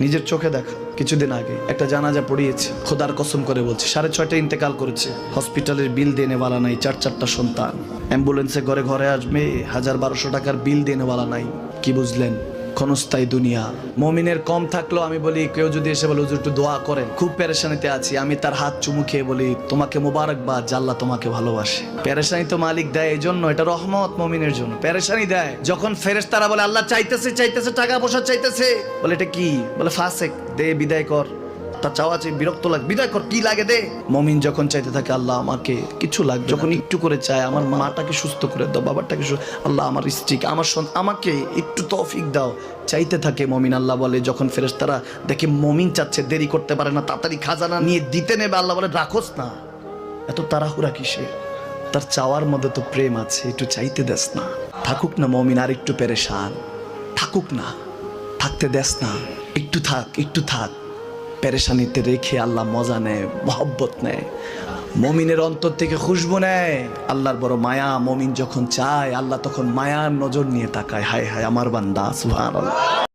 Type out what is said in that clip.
নিজের চোখে দেখা কিছুদিন আগে একটা জানাজা পড়িয়েছে, খোদার কসম করে বলছে 6:30 ইন্তেকাল করেছে। হসপিটালের বিল দেনেওয়ালা নাই, 4 সন্তান, অ্যাম্বুলেন্সে ঘরে ঘরে আসবে, 1000-1200 টাকার বিল দেনেওয়ালা নাই। কি বুঝলেন? ক্ষণস্থায়ী দুনিয়া। মমিনের কম থাকলেও আমি বলি, কেউ যদি এসে বলে হুজুর একটু দোয়া করেন, খুব পেরেশানিতে আছি, আমি তার হাত চুমু খেয়ে বলি তোমাকে মোবারকবাদ, আল্লাহ তোমাকে ভালোবাসে। পেরেশানি তো মালিক দেয়, এই জন্য এটা রহমত মমিনের জন্য। পেরেশানি দেয় যখন ফেরেশতারা বলে আল্লাহ চাইতেছে টাকা পয়সা চাইতেছে, বলে এটা কি? বলে ফাসেক, দে বিদায় কর। তার চাওয়া চেয়ে বিরক্ত লাগে, বিদায় কর, কি লাগে দে। মমিন যখন চাইতে থাকে আল্লাহ আমাকে কিছু লাগবে, যখন একটু করে চায় আমার মাটাকে সুস্থ করে দাও, বাবাটাকে আল্লাহ আমার স্ত্রীকে, আমার আমাকে একটু তৌফিক দাও, চাইতে থাকে মমিন। আল্লাহ বলে যখন ফেরেশতারা দেখে মমিন চাচ্ছে, দেরি করতে পারে না, তাড়াতাড়ি খাজানা নিয়ে দিতে নেবে, আল্লাহ বলে রাখোস না, এত তাড়াহুড়া কিসের? তার চাওয়ার মধ্যে তো প্রেম আছে, একটু চাইতে দেস না। থাকুক না মমিন আর একটু পেরেশান, থাকুক না, থাকতে দেস না, একটু থাক, একটু থাক। পেরেশানিতে রেখে আল্লাহ মজা নেয়, মহব্বত নেয়, মমিনের অন্তর থেকে খুশবু নেয়। আল্লাহর বড় মায়া, মমিন যখন চায় আল্লাহ তখন মায়ার নজর নিয়ে তাকায়, হায় হায় আমার বান্দা, সুবহানাল্লাহ।